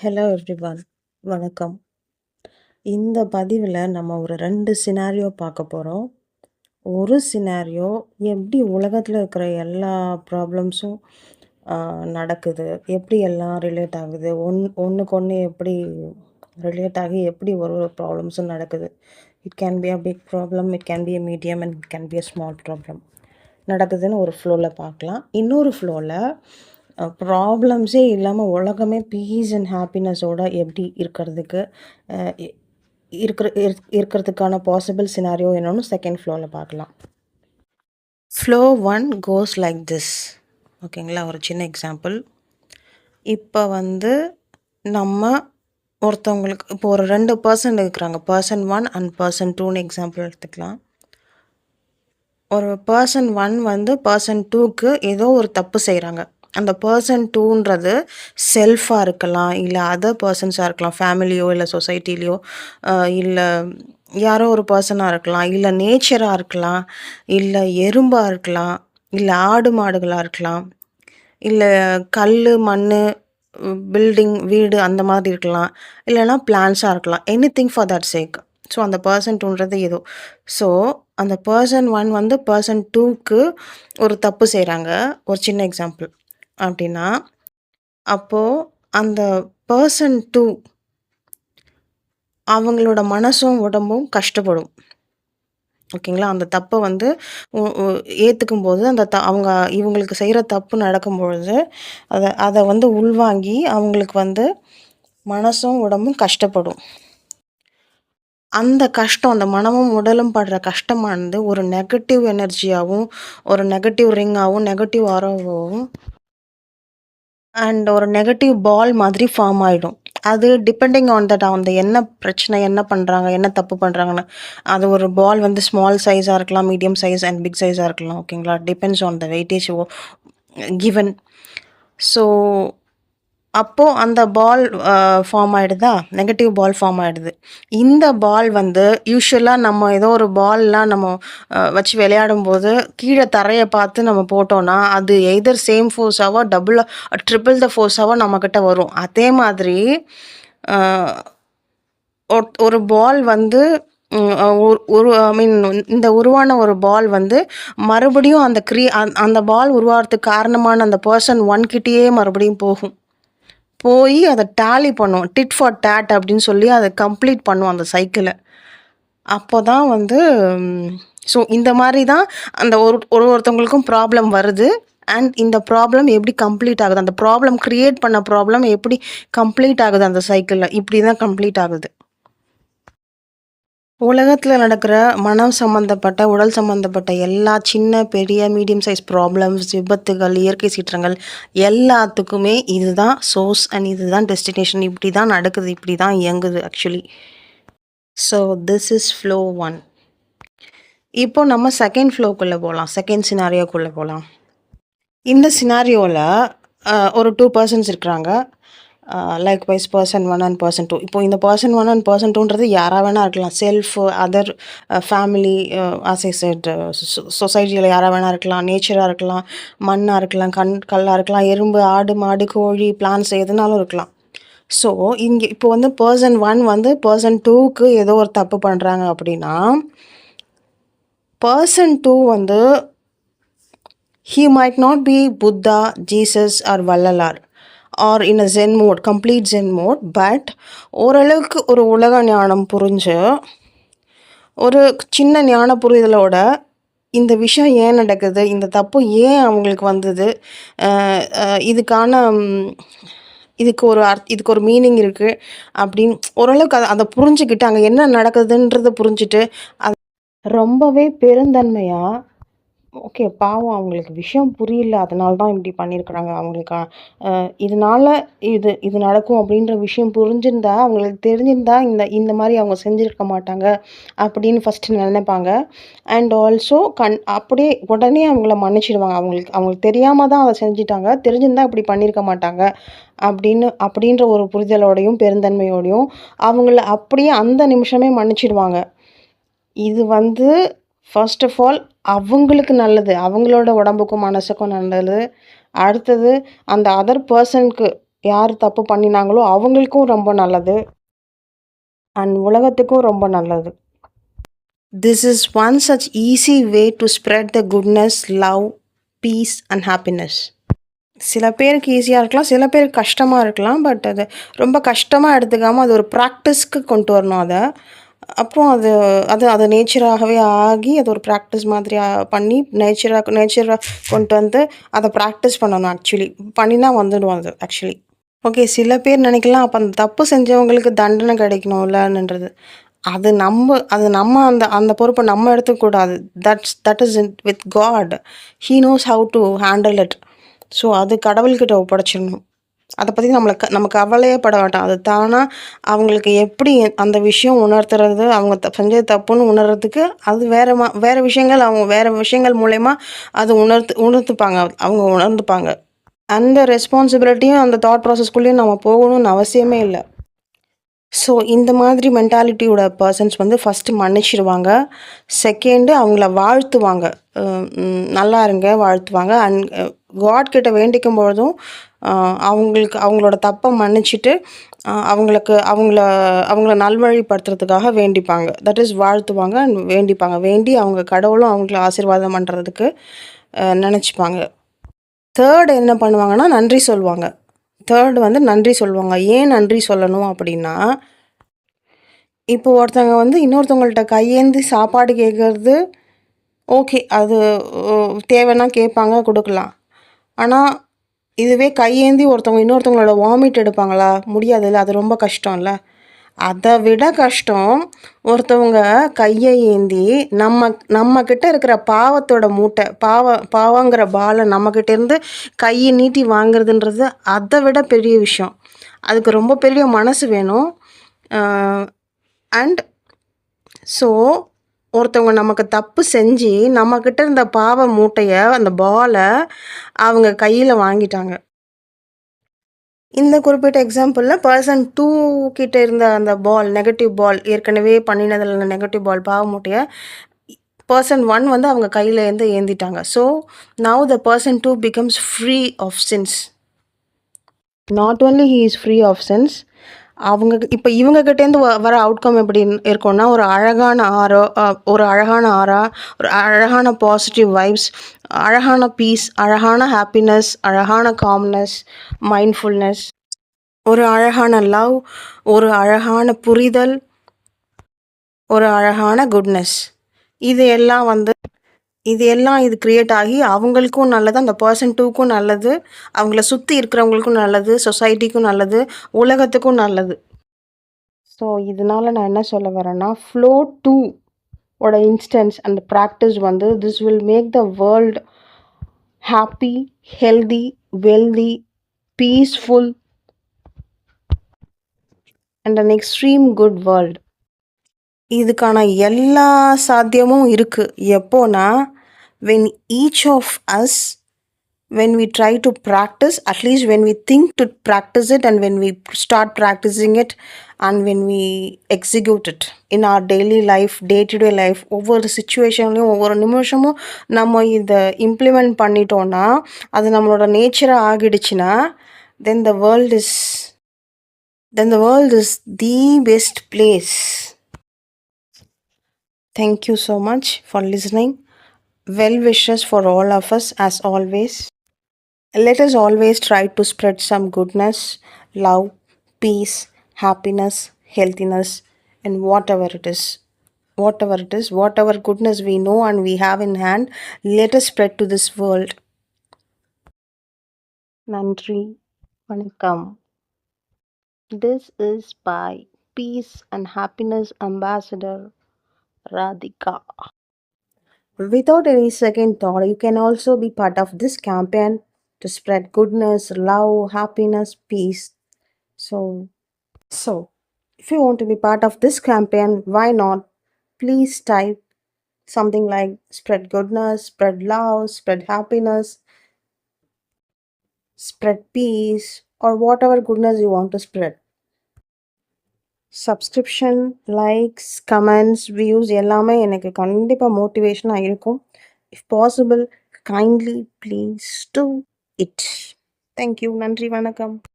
Hello everyone. வணக்கம். இந்த பதிவுல நம்ம ஒரு 2 சினாரியோ பார்க்க போறோம். ஒரு சினாரியோ எப்படி உலகத்துல இருக்கிற எல்லா ப்ராப்ளம்ஸும் அ நடக்குது? எப்படி எல்லாம் ரிலேட் ஆகுது? ஒண்ணுக்கொண்ணு எப்படி ரிலேட் ஆகி எப்படி ஒரு ஒரு ப்ராப்ளம்ஸும் நடக்குது? It can be a big problem, it can be a medium and it can be a small problem. நடக்குதுன்னு ஒரு ஃப்ளோல பார்க்கலாம். இன்னொரு ஃப்ளோல ப்ராப்ளம்ஸே இல்லாம உலகமே பீஸ் அண்ட் ஹாப்பினஸோட எப்படி இருக்கிறதுக்கு அ இ இருக்கிறதுக்கான பாசிபிள் சினாரியோ என்னன்னு செகண்ட் ஃப்ளோல பார்க்கலாம். Flow 1 cos like this. ஓகேங்களா? ஒரு சின்ன எக்ஸாம்பிள். இப்போ வந்து நம்ம ஒருத்தவங்களுக்கு இப்போ ஒரு 2 பர்சன் இருக்கிறாங்க. பர்சன் 1 அண்ட் பர்சன் 2ன்னு எக்ஸாம்பிள் எடுத்துக்கலாம். ஒரு பர்சன் 1 வந்து பர்சன் 2க்கு ஏதோ ஒரு தப்பு செய்கிறாங்க. அந்த பர்சன் 2ன்றது செல்ஃபாக இருக்கலாம், இல்லை அதர் பர்சன்ஸாக இருக்கலாம், ஃபேமிலியோ இல்லை சொசைட்டிலையோ, இல்லை யாரோ ஒரு பர்சனாக இருக்கலாம், இல்லை நேச்சராக இருக்கலாம், இல்லை எறும்பாக இருக்கலாம், இல்லை ஆடு மாடுகளாக இருக்கலாம், இல்லை கல் மண் பில்டிங் வீடு அந்த மாதிரி இருக்கலாம், இல்லைனா பிளான்ஸாக இருக்கலாம். Anything for that sake. So அந்த பர்சன் 2ன்றது ஏதோ. ஸோ அந்த பர்சன் 1 வந்து பர்சன் 2க்கு ஒரு தப்பு செய்கிறாங்க. ஒரு சின்ன எக்ஸாம்பிள் அப்படின்னா, அப்போது அந்த பர்சன் 2 அவங்களோட மனசும் உடம்பும் கஷ்டப்படும். ஓகேங்களா? அந்த தப்பை வந்து ஏற்றுக்கும்போது அந்த அவங்க இவங்களுக்கு செய்கிற தப்பு நடக்கும்பொழுது அதை வந்து உள்வாங்கி அவங்களுக்கு வந்து மனசும் உடம்பும் கஷ்டப்படும். அந்த கஷ்டம், அந்த மனமும் உடலும் படுற கஷ்டமானது ஒரு நெகட்டிவ் எனர்ஜியாகவும், ஒரு நெகட்டிவ் ரிங்காகவும், நெகட்டிவ் ஆரோவாகவும் அண்ட் ஒரு நெகட்டிவ் பால் மாதிரி ஃபார்ம் ஆகிடும். அது டிபெண்டிங் ஆன் தட் அந்த என்ன பிரச்சனை, என்ன பண்ணுறாங்க, என்ன தப்பு பண்ணுறாங்கன்னு. அது ஒரு பால் வந்து ஸ்மால் சைஸாக இருக்கலாம், மீடியம் சைஸ் அண்ட் பிக் சைஸாக இருக்கலாம். ஓகேங்களா? Depends on the weightage given. So அப்போது அந்த பால் ஃபார்ம் ஆகிடுதா, நெகட்டிவ் பால் ஃபார்ம் ஆகிடுது. இந்த பால் வந்து யூஷுவலாக நம்ம ஏதோ ஒரு பால்லாம் நம்ம வச்சு விளையாடும்போது கீழே தரையை பார்த்து நம்ம போட்டோன்னா அது எய்தர் சேம் ஃபோர்ஸாவோ ட்ரிபிள் த ஃபோர்ஸாவோ நம்மக்கிட்ட வரும். அதே மாதிரி ஒரு பால் வந்து ஒரு ஐ மீன் இந்த உருவான ஒரு பால் வந்து மறுபடியும் அந்த பால் உருவாகிறதுக்கு காரணமான அந்த பர்சன் 1 கிட்டேயே மறுபடியும் போய் அதை டேலி பண்ணும். டிட் ஃபார் டேட் அப்படின்னு சொல்லி அதை கம்ப்ளீட் பண்ணும் அந்த சைக்கிளை. அப்போ தான் வந்து ஸோ இந்த மாதிரி தான் அந்த ஒருத்தவங்களுக்கும் ப்ராப்ளம் வருது. அண்ட் இந்த ப்ராப்ளம் எப்படி கம்ப்ளீட் ஆகுது, அந்த ப்ராப்ளம் க்ரியேட் பண்ண ப்ராப்ளம் எப்படி கம்ப்ளீட் ஆகுது அந்த சைக்கிளில், இப்படி தான் கம்ப்ளீட் ஆகுது. உலகத்தில் நடக்கிற மனம் சம்மந்தப்பட்ட, உடல் சம்மந்தப்பட்ட எல்லா சின்ன பெரிய மீடியம் சைஸ் ப்ராப்ளம்ஸ், விபத்துகள், இயற்கை சீற்றங்கள் எல்லாத்துக்குமே இதுதான் சோர்ஸ் அண்ட் இதுதான் டெஸ்டினேஷன். இப்படி தான் நடக்குது, இப்படி தான் இயங்குது actually. So this is flow 1. இப்போ நம்ம செகண்ட் ஃப்ளோக்குள்ளே போகலாம், செகண்ட் சினாரியோக்குள்ளே போகலாம். இந்த சினாரியோவில் ஒரு 2 பர்சன்ஸ் இருக்கிறாங்க. லைக் வைஸ் பர்சன் 1 அண்ட் பர்சன் 2. இப்போ இந்த பர்சன் 1 அண்ட் பர்சன் 2ன்றது யாராக வேணால் இருக்கலாம். Self, other family, as I set, சொசைட்டியில் யாராக வேணால் இருக்கலாம், நேச்சராக இருக்கலாம், மண்ணாக இருக்கலாம், கல்லாக இருக்கலாம், எறும்பு, ஆடு மாடு கோழி பிளான்ஸ் எதுனாலும் இருக்கலாம். ஸோ இங்கே இப்போ வந்து பர்சன் 1 வந்து பர்சன் 2க்கு ஏதோ ஒரு தப்பு பண்ணுறாங்க அப்படின்னா, பர்சன் 2 வந்து he might not be Buddha, Jesus or Vallalar or in a Zen mode, complete Zen mode, but ஓரளவுக்கு ஒரு உலக ஞானம் புரிஞ்சு ஒரு சின்ன ஞான புரிதலோட இந்த விஷயம் ஏன் நடக்குது, இந்த தப்பு ஏன் அவங்களுக்கு வந்தது, இதுக்கு ஒரு மீனிங் இருக்குது அப்படின்னு ஓரளவுக்கு அதை புரிஞ்சுக்கிட்டு அங்கே என்ன நடக்குதுன்றதை புரிஞ்சுட்டு அது ரொம்பவே பெருந்தன்மையாக, ஓகே பாவம் அவங்களுக்கு விஷயம் புரியல, அதனால தான் இப்படி பண்ணியிருக்கிறாங்க, அவங்களுக்கு இதனால் இது நடக்கும் அப்படின்ற விஷயம் புரிஞ்சிருந்தா, அவங்களுக்கு தெரிஞ்சிருந்தா இந்த மாதிரி அவங்க செஞ்சுருக்க மாட்டாங்க அப்படின்னு ஃபஸ்ட்டு நினைப்பாங்க. அண்ட் ஆல்சோ அப்படியே உடனே அவங்கள மன்னிச்சிடுவாங்க. அவங்களுக்கு தெரியாமல் தான் அதை செஞ்சிட்டாங்க, தெரிஞ்சிருந்தால் இப்படி பண்ணியிருக்க மாட்டாங்க அப்படின்ற ஒரு புரிதலோடையும் பெருந்தன்மையோடையும் அவங்கள அப்படியே அந்த நிமிஷமே மன்னிச்சிடுவாங்க. இது வந்து ஃபர்ஸ்ட் ஆஃப் ஆல் அவங்களுக்கு நல்லது, அவங்களோட உடம்புக்கும் மனசுக்கும் நல்லது. அடுத்தது அந்த அதர் பர்சனுக்கு யார் தப்பு பண்ணினாங்களோ அவங்களுக்கும் ரொம்ப நல்லது. அண்ட் உலகத்துக்கும் ரொம்ப நல்லது. This is one such easy way to spread the goodness, love, peace and happiness. சில பேருக்கு ஈஸியா இருக்கலாம். சில பேருக்கு கஷ்டமா இருக்கலாம். பட் அது ரொம்ப கஷ்டமா எடுத்துக்காம, அது ஒரு ப்ராக்டிஸ்க்கு கொண்டு வரணும் அத. அப்புறம் அது அது அது நேச்சராகவே ஆகி, அது ஒரு ப்ராக்டிஸ் மாதிரி பண்ணி நேச்சரா கொண்டு வந்து அத ப்ராக்டிஸ் பண்ணணும் ஆக்சுவலி. பண்ணினா வந்துடும் அது ஆக்சுவலி. ஓகே. சில பேர் நினைக்கலாம், அப்ப அந்த தப்பு செஞ்சவங்களுக்கு தண்டனை கிடைக்கணும்லன்றது. அது நம்ம அந்த அந்த பொறுப்ப நம்ம எடுத்துக்கக்கூடாது. That is with God. He knows how to handle it. So அது கடவுள்கிட்ட ஒப்படைச்சிடணும். அத பத்தி நம்ம கவலையே பட வேண்டாம். அது தானா அவங்களுக்கு எப்படி அந்த விஷயம் உணர்த்துறது, அவங்க செஞ்சது தப்புன்னு உணர்றதுக்கு அது வேற விஷயங்கள் அவங்க வேற விஷயங்கள் மூலியமா அது உணர்த்துப்பாங்க. அவங்க உணர்ந்துப்பாங்க. அந்த ரெஸ்பான்சிபிலிட்டியும் அந்த தாட் ப்ராசஸ்க்குள்ளேயும் நம்ம போகணும்னு அவசியமே இல்ல. ஸோ இந்த மாதிரி மென்டாலிட்டியோட பெர்சன்ஸ் வந்து ஃபஸ்ட்டு மன்னிச்சிடுவாங்க. செகண்டு அவங்கள வாழ்த்துவாங்க. நல்லா இருங்க வாழ்த்துவாங்க. அண்ட் காட் கிட்ட வேண்டிக்கும் பொழுதும் அவங்களோட தப்பை மன்னிச்சுட்டு அவங்கள நல்வழிப்படுத்துறதுக்காக வேண்டிப்பாங்க. தட் இஸ் வாழ்த்துவாங்க அண்ட் வேண்டிப்பாங்க. வேண்டி அவங்க கடவுளும் அவங்கள ஆசீர்வாதம் பண்ணுறதுக்கு நினச்சிப்பாங்க. தேர்டு என்ன பண்ணுவாங்கன்னா நன்றி சொல்லுவாங்க. தேர்டு வந்து நன்றி சொல்லுவாங்க. ஏன் நன்றி சொல்லணும் அப்படின்னா, இப்போ ஒருத்தவங்க வந்து இன்னொருத்தவங்கள்ட்ட கையேந்தி சாப்பாடு கேட்கறது ஓகே. அது தேவைன்னா கேட்பாங்க, குடுக்கலாம். ஆனா, இதுவே கையேந்தி இன்னொருத்தவங்களோட வாமிட் எடுப்பாங்களா? முடியாதுல்ல. அது ரொம்ப கஷ்டம்ல. அத விட கஷ்டம், ஒருத்தவங்க கைய ஏந்தி நம்மகிட்ட இருக்கிற பாவத்தோட மூட்டை, பாவங்கிற பால நம்மகிட்ட இருந்து கைய நீட்டி வாங்குறதுன்றது அத விட பெரிய விஷயம். அதுக்கு ரொம்ப பெரிய மனசு வேணும். அண்ட் ஸோ ஒருத்தவங்க நமக்கு தப்பு செஞ்சு நம்மக்கிட்ட இருந்த பாவ மூட்டைய, அந்த பால அவங்க கையில வாங்கிட்டாங்க. இந்த குறிப்பிட்ட எக்ஸாம்பிள்ல பெர்சன் 2 கிட்ட இருந்த அந்த நெகட்டிவ் பால் ஏற்கனவே பண்ணினதுல நெகட்டிவ் பால் பாவ மூட்டைய பெர்சன் 1 வந்து அவங்க கையில இருந்து ஏந்திட்டாங்க. So now the person 2 becomes free of sins. Not only he is free of sins. இப்போ இவங்க கிட்டேருந்து வர அவுட்கம் எப்படி இருக்கும்னா, ஒரு அழகான ஆறா, ஒரு அழகான பாசிட்டிவ் வைப்ஸ், அழகான பீஸ், அழகான ஹாப்பினஸ், அழகான காம்னஸ், மைண்ட்ஃபுல்னஸ், ஒரு அழகான லவ், ஒரு அழகான புரிதல், ஒரு அழகான குட்னஸ். இது எல்லாம் இது கிரியேட் ஆகி அவங்களுக்கும் நல்லது, அந்த பர்சன் 2க்கும் நல்லது, அவங்கள சுற்றி இருக்கிறவங்களுக்கும் நல்லது, சொசைட்டிக்கும் நல்லது, உலகத்துக்கும் நல்லது. ஸோ இதனால நான் என்ன சொல்ல வரேன்னா, ஃப்ளோ 2 ஓட இன்ஸ்டன்ஸ் அண்ட் ப்ராக்டிஸ் வந்து this will make the world happy, healthy, wealthy, peaceful and an extreme good world. இதுக்கான எல்லா சாத்தியமும் இருக்கு. எப்போனா, when each of us, when we try to practice, at least when we think to practice it and when we start practicing it and when we execute it in our daily life, day-to-day life, ஒவ்வொரு சிச்சுவேஷன்லையும் ஒவ்வொரு நிமிஷமும் நம்ம இதை implement பண்ணிட்டோன்னா, அது நம்மளோட நேச்சராக ஆகிடுச்சுன்னா, then the world is the best place. Thank you so much for listening. Well wishes for all of us as always. Let us always try to spread some goodness, love, peace, happiness, healthiness, and whatever it is, whatever goodness we know and we have in hand, let us spread to this world. Nandri, Vanakkam. This is by Peace and Happiness Ambassador Radhika. Without any second thought, you can also be part of this campaign to spread goodness, love, happiness, peace. So if you want to be part of this campaign, why not? Please type something like spread goodness, spread love, spread happiness, spread peace, or whatever goodness you want to spread. Subscription, likes, comments, views எல்லாமே எனக்கு கண்டிப்பாக மோட்டிவேஷனாக இருக்கும். If possible, kindly please do it. Thank you. நன்றி, வணக்கம்.